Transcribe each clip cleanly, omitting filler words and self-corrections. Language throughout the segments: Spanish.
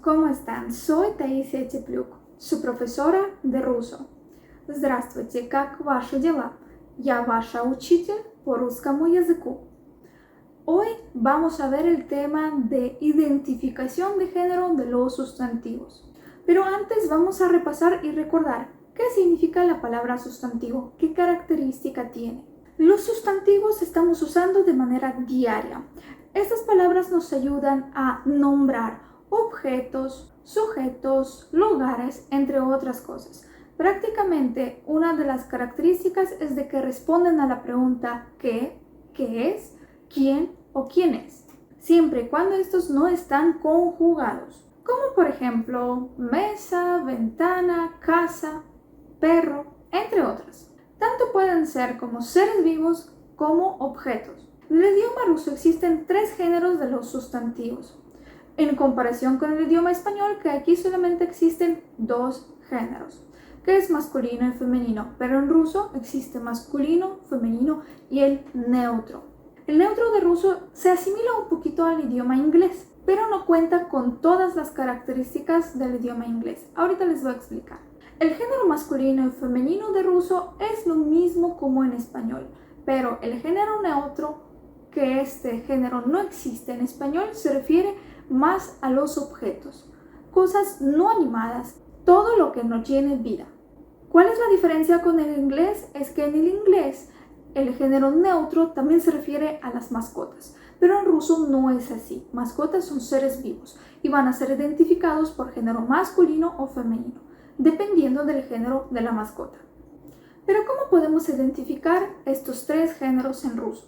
¿cómo están? Soy Таисия Теплюк, su profesora de ruso. Здравствуйте, как ваши дела? Я ваша учитель по русскому языку. Hoy vamos a ver el tema de identificación de género de los sustantivos. Pero antes vamos a repasar y recordar qué significa la palabra sustantivo, qué característica tiene. Los sustantivos estamos usando de manera diaria. Estas palabras nos ayudan a nombrar objetos, sujetos, lugares, entre otras cosas. Prácticamente una de las características es de que responden a la pregunta qué es, quién o quién es, siempre y cuando estos no están conjugados, como por ejemplo mesa, ventana, casa, perro, entre otras. Tanto pueden ser como seres vivos como objetos. En el idioma ruso existen 3 géneros de los sustantivos, en comparación con el idioma español, que aquí solamente existen 2 géneros, que es masculino y femenino, pero en ruso existe masculino, femenino y el neutro. El neutro de ruso se asimila un poquito al idioma inglés, pero no cuenta con todas las características del idioma inglés. Ahorita les voy a explicar. El género masculino y femenino de ruso es lo mismo como en español, pero el género neutro, que este género no existe en español, se refiere más a los objetos, cosas no animadas, todo lo que no tiene vida. ¿Cuál es la diferencia con el inglés? Es que en el inglés el género neutro también se refiere a las mascotas, pero en ruso no es así. Mascotas son seres vivos y van a ser identificados por género masculino o femenino, dependiendo del género de la mascota. Pero ¿cómo podemos identificar estos 3 géneros en ruso?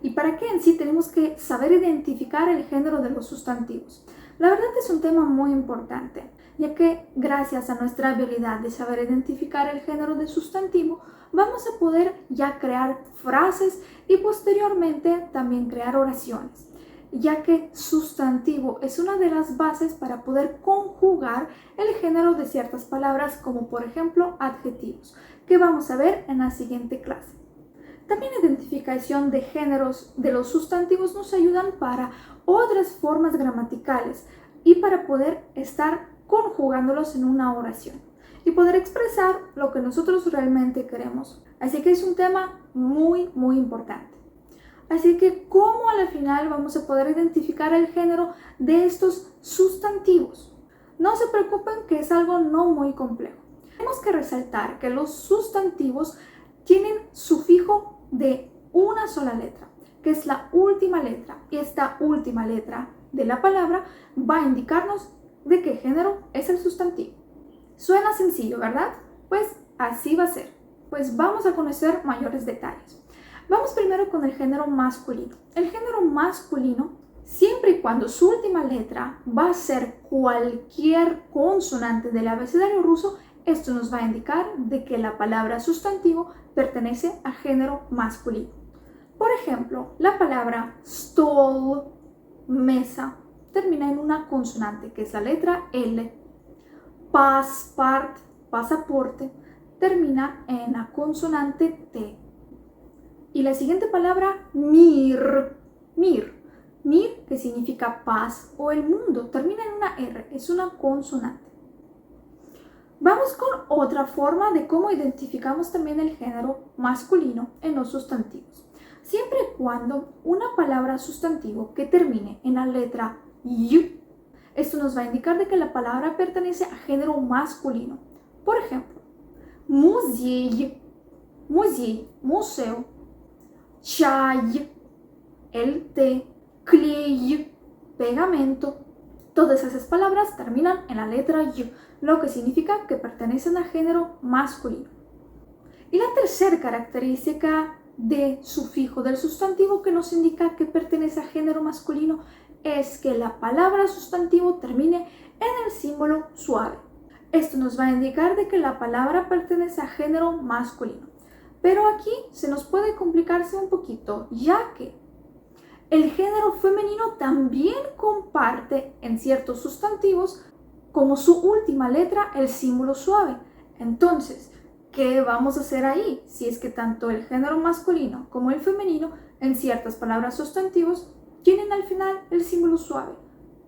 ¿Y para qué en sí tenemos que saber identificar el género de los sustantivos? La verdad es un tema muy importante, ya que gracias a nuestra habilidad de saber identificar el género de sustantivo, vamos a poder ya crear frases y posteriormente también crear oraciones, ya que sustantivo es una de las bases para poder conjugar el género de ciertas palabras, como por ejemplo adjetivos, que vamos a ver en la siguiente clase. También la identificación de géneros de los sustantivos nos ayudan para otras formas gramaticales y para poder estar conjugándolos en una oración y poder expresar lo que nosotros realmente queremos. Así que es un tema muy importante. Así que, ¿cómo a la final vamos a poder identificar el género de estos sustantivos? No se preocupen, que es algo no muy complejo. Tenemos que resaltar que los sustantivos tienen sufijo de una sola letra, que es la última letra, y esta última letra de la palabra va a indicarnos de qué género es el sustantivo. Suena sencillo, ¿verdad? Pues así va a ser. Pues vamos a conocer mayores detalles. Vamos primero con el género masculino. El género masculino, siempre y cuando su última letra va a ser cualquier consonante del abecedario ruso, esto nos va a indicar de que la palabra sustantivo pertenece a género masculino. Por ejemplo, la palabra stol, mesa, termina en una consonante, que es la letra L. Passport, pasaporte, termina en la consonante T. Y la siguiente palabra, mir, que significa paz o el mundo, termina en una R, es una consonante. Vamos con otra forma de cómo identificamos también el género masculino en los sustantivos. Siempre y cuando una palabra sustantivo que termine en la letra Y, esto nos va a indicar de que la palabra pertenece a género masculino. Por ejemplo, muzей, museo, чай, el té, клей, pegamento. Todas esas palabras terminan en la letra Y, lo que significa que pertenecen a género masculino. Y la tercera característica de sufijo del sustantivo que nos indica que pertenece a género masculino es que la palabra sustantivo termine en el símbolo suave. Esto nos va a indicar de que la palabra pertenece a género masculino. Pero aquí se nos puede complicarse un poquito, ya que el género femenino también comparte en ciertos sustantivos como su última letra el símbolo suave. Entonces, ¿qué vamos a hacer ahí? Si es que tanto el género masculino como el femenino en ciertas palabras sustantivos tienen al final el símbolo suave.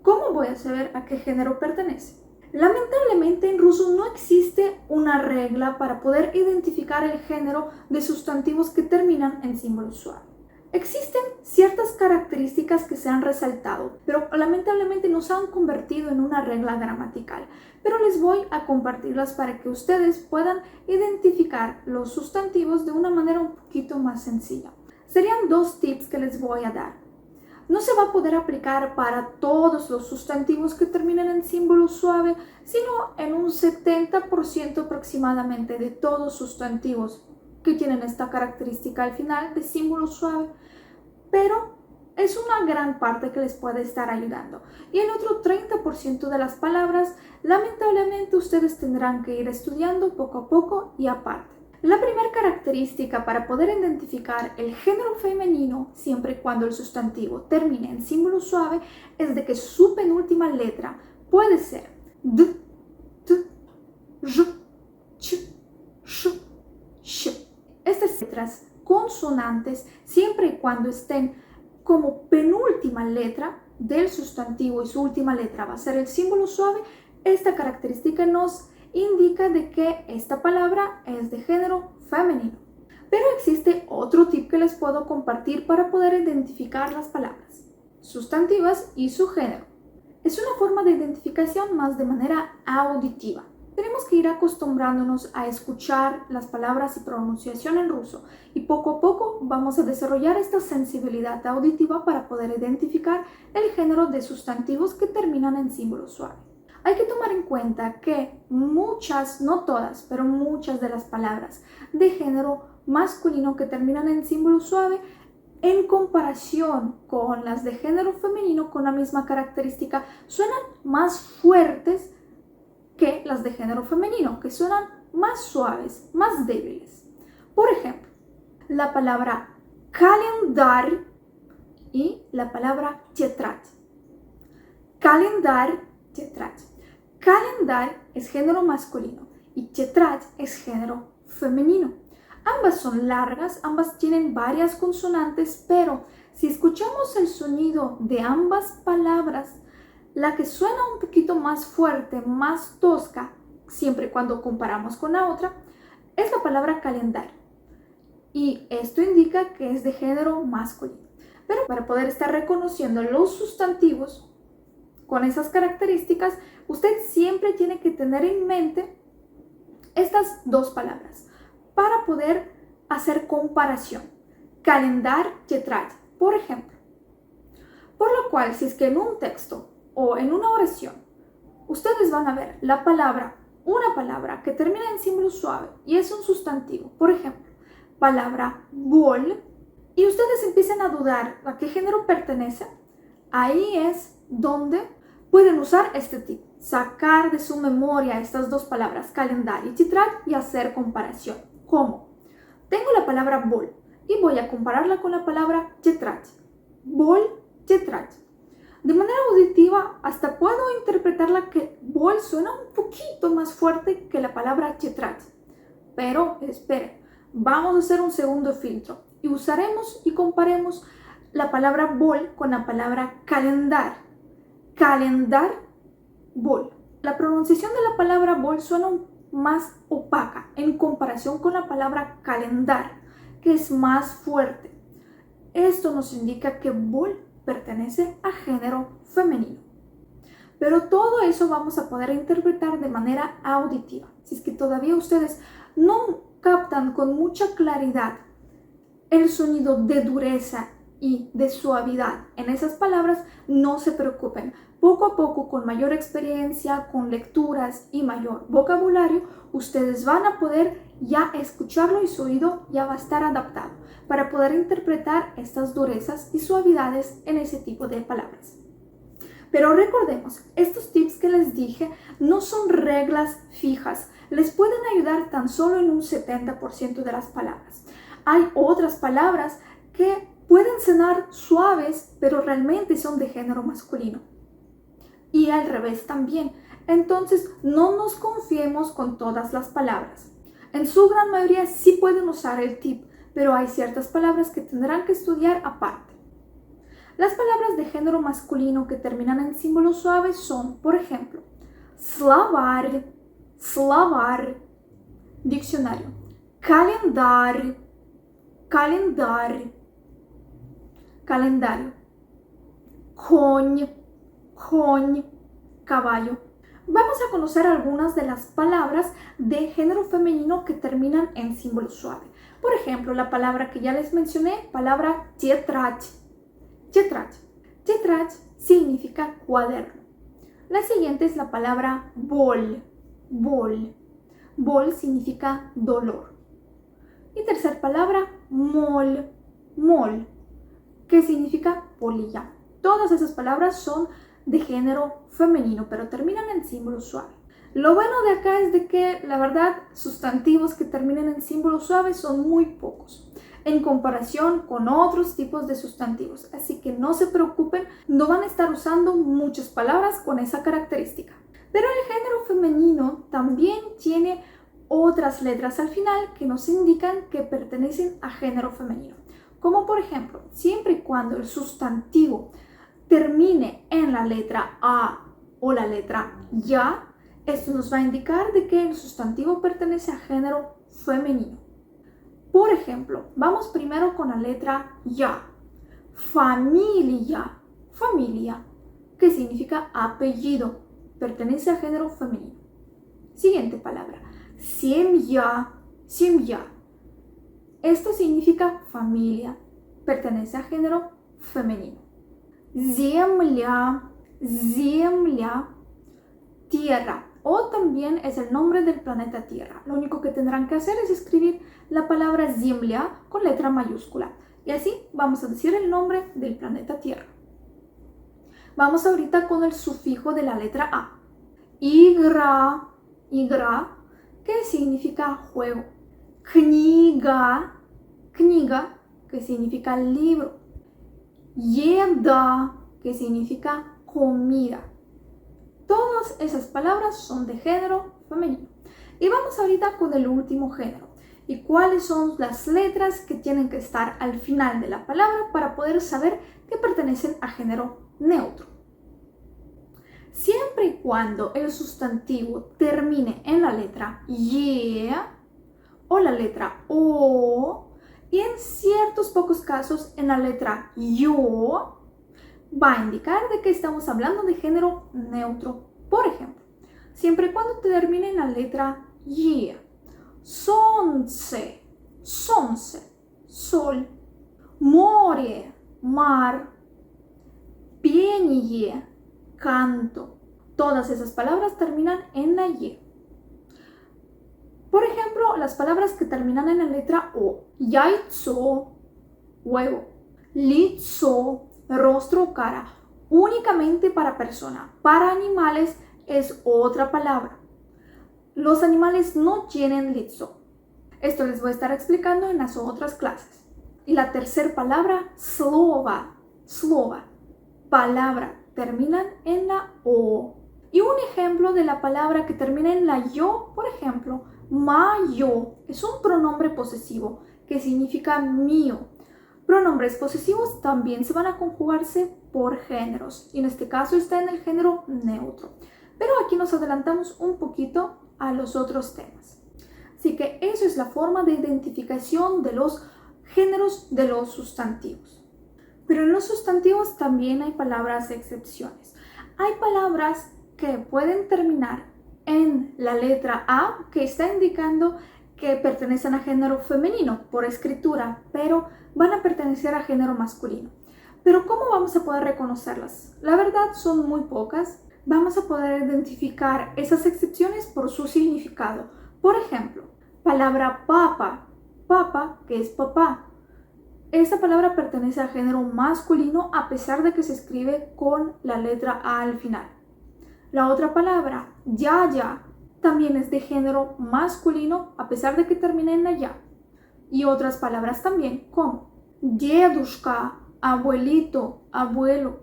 ¿Cómo voy a saber a qué género pertenece? Lamentablemente en ruso no existe una regla para poder identificar el género de sustantivos que terminan en símbolo suave. Existen ciertas características que se han resaltado, pero lamentablemente no se han convertido en una regla gramatical. Pero les voy a compartirlas para que ustedes puedan identificar los sustantivos de una manera un poquito más sencilla. Serían 2 tips que les voy a dar. No se va a poder aplicar para todos los sustantivos que terminan en símbolo suave, sino en un 70% aproximadamente de todos sustantivos que tienen esta característica al final de símbolo suave, pero es una gran parte que les puede estar ayudando. Y el otro 30% de las palabras, lamentablemente ustedes tendrán que ir estudiando poco a poco y aparte. La primera característica para poder identificar el género femenino, siempre y cuando el sustantivo termine en símbolo suave, es de que su penúltima letra puede ser d, t, r, ch, sh, sh. Estas letras consonantes, siempre y cuando estén como penúltima letra del sustantivo y su última letra va a ser el símbolo suave, esta característica nos indica de que esta palabra es de género femenino. Pero existe otro tip que les puedo compartir para poder identificar las palabras sustantivas y su género. Es una forma de identificación más de manera auditiva. Tenemos que ir acostumbrándonos a escuchar las palabras y pronunciación en ruso y poco a poco vamos a desarrollar esta sensibilidad auditiva para poder identificar el género de sustantivos que terminan en símbolo suave. Hay que tomar en cuenta que muchas, no todas, pero muchas de las palabras de género masculino que terminan en símbolo suave, en comparación con las de género femenino con la misma característica, suenan más fuertes que las de género femenino, que suenan más suaves, más débiles. Por ejemplo, la palabra calendar y la palabra tетрадь. Calendar, tетрадь. Calendar es género masculino y tетрадь es género femenino. Ambas son largas, ambas tienen varias consonantes, pero si escuchamos el sonido de ambas palabras, la que suena un poquito más fuerte, más tosca, siempre cuando comparamos con la otra, es la palabra calendar. Y esto indica que es de género masculino. Pero para poder estar reconociendo los sustantivos con esas características, usted siempre tiene que tener en mente estas 2 palabras para poder hacer comparación. Calendar, tетрадь, por ejemplo. Por lo cual, si es que en un texto o en una oración, ustedes van a ver una palabra que termina en símbolo suave y es un sustantivo, por ejemplo, palabra bol, y ustedes empiezan a dudar a qué género pertenece, ahí es donde pueden usar este tip, sacar de su memoria estas 2 palabras, calendar y tетрадь, y hacer comparación. ¿Cómo? Tengo la palabra bol y voy a compararla con la palabra tетрадь. Bol, tетрадь. De manera auditiva, hasta puedo interpretarla que bol suena un poquito más fuerte que la palabra tетрадь. Pero, esperen, vamos a hacer un segundo filtro y usaremos y comparemos la palabra bol con la palabra calendar. Calendar, bol. La pronunciación de la palabra bol suena más opaca en comparación con la palabra calendar, que es más fuerte. Esto nos indica que bol pertenece a género femenino. Pero todo eso vamos a poder interpretar de manera auditiva. Si es que todavía ustedes no captan con mucha claridad el sonido de dureza y de suavidad en esas palabras, no se preocupen. Poco a poco, con mayor experiencia, con lecturas y mayor vocabulario, ustedes van a poder ya escucharlo y su oído ya va a estar adaptado para poder interpretar estas durezas y suavidades en ese tipo de palabras. Pero recordemos, estos tips que les dije no son reglas fijas, les pueden ayudar tan solo en un 70% de las palabras. Hay otras palabras que pueden sonar suaves, pero realmente son de género masculino. Y al revés también. Entonces, no nos confiemos con todas las palabras. En su gran mayoría sí pueden usar el tip, pero hay ciertas palabras que tendrán que estudiar aparte. Las palabras de género masculino que terminan en símbolos suaves son, por ejemplo, словарь, словарь, diccionario, calendario, calendario, calendario, конь, конь, caballo. Vamos a conocer algunas de las palabras de género femenino que terminan en símbolo suave. Por ejemplo, la palabra que ya les mencioné, palabra тетрадь. Тетрадь. Тетрадь significa cuaderno. La siguiente es la palabra боль. Боль. Боль significa dolor. Y tercera palabra, моль. Моль, que significa polilla. Todas esas palabras son de género femenino, pero terminan en símbolo suave. Lo bueno de acá es de que, la verdad, sustantivos que terminan en símbolo suave son muy pocos en comparación con otros tipos de sustantivos. Así que no se preocupen, no van a estar usando muchas palabras con esa característica. Pero el género femenino también tiene otras letras al final que nos indican que pertenecen a género femenino. Como por ejemplo, siempre y cuando el sustantivo termine en la letra A o la letra Ya, esto nos va a indicar de que el sustantivo pertenece a género femenino. Por ejemplo, vamos primero con la letra Ya. Familia, familia, que significa apellido, pertenece a género femenino. Siguiente palabra, семья, семья. Esto significa familia, pertenece a género femenino. Земля, земля, tierra, o también es el nombre del planeta Tierra. Lo único que tendrán que hacer es escribir la palabra земля con letra mayúscula. Y así vamos a decir el nombre del planeta Tierra. Vamos ahorita con el sufijo de la letra A. Игра, игра, que significa juego. Книга, книга, que significa libro. Еда, que significa comida. Todas esas palabras son de género femenino. Y vamos ahorita con el último género. ¿Y cuáles son las letras que tienen que estar al final de la palabra para poder saber que pertenecen a género neutro? Siempre y cuando el sustantivo termine en la letra Y o la letra O, y en ciertos pocos casos en la letra YO, va a indicar de que estamos hablando de género neutro. Por ejemplo, siempre y cuando termine en la letra Y. Сонце, сонце, sol. Море, mar. Пение, canto. Todas esas palabras terminan en la Y. Por ejemplo, las palabras que terminan en la letra O. Яйцо, huevo. Лицо, rostro o cara, únicamente para persona. Para animales es otra palabra. Los animales no tienen лицо. Esto les voy a estar explicando en las otras clases. Y la tercera palabra, слово, слово, palabra, terminan en la O. Y un ejemplo de la palabra que termina en la yo, por ejemplo, моё, es un pronombre posesivo que significa mío. Pronombres posesivos también se van a conjugarse por géneros, y en este caso está en el género neutro. Pero aquí nos adelantamos un poquito a los otros temas. Así que eso es la forma de identificación de los géneros de los sustantivos. Pero en los sustantivos también hay palabras excepciones. Hay palabras que pueden terminar en la letra A, que está indicando que pertenecen a género femenino por escritura, pero van a pertenecer a género masculino. Pero ¿cómo vamos a poder reconocerlas? La verdad son muy pocas. Vamos a poder identificar esas excepciones por su significado. Por ejemplo, palabra papa, papa, que es papá. Esta palabra pertenece a género masculino a pesar de que se escribe con la letra A al final. La otra palabra, yaya, también es de género masculino a pesar de que termina en la ya. Y otras palabras también como дедушка, abuelito, abuelo,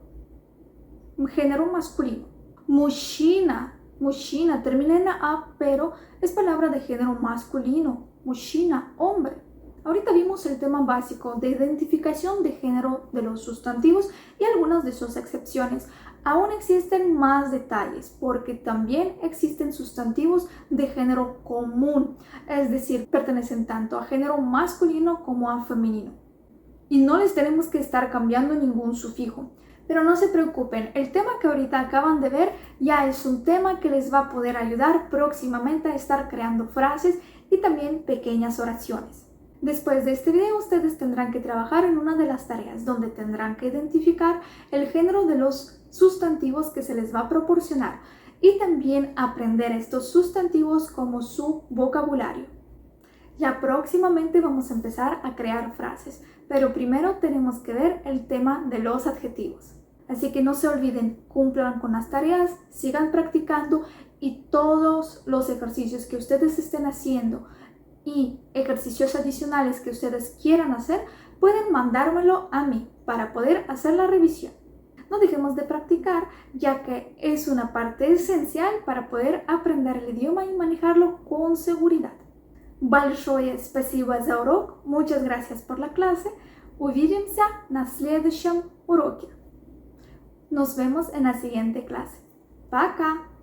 género masculino. Мужчина, mужчина, termina en la A, pero es palabra de género masculino. Mужчина, hombre. Ahorita vimos el tema básico de identificación de género de los sustantivos y algunas de sus excepciones. Aún existen más detalles porque también existen sustantivos de género común, es decir, pertenecen tanto a género masculino como a femenino. Y no les tenemos que estar cambiando ningún sufijo. Pero no se preocupen, el tema que ahorita acaban de ver ya es un tema que les va a poder ayudar próximamente a estar creando frases y también pequeñas oraciones. Después de este video ustedes tendrán que trabajar en una de las tareas donde tendrán que identificar el género de los sustantivos que se les va a proporcionar y también aprender estos sustantivos como su vocabulario. Ya próximamente vamos a empezar a crear frases, pero primero tenemos que ver el tema de los adjetivos. Así que no se olviden, cumplan con las tareas, sigan practicando y todos los ejercicios que ustedes estén haciendo y ejercicios adicionales que ustedes quieran hacer, pueden mandármelo a mí para poder hacer la revisión. No dejemos de practicar, ya que es una parte esencial para poder aprender el idioma y manejarlo con seguridad. Большое спасибо за урок. Muchas gracias por la clase. Увидимся на следующем уроке. Nos vemos en la siguiente clase. Пока!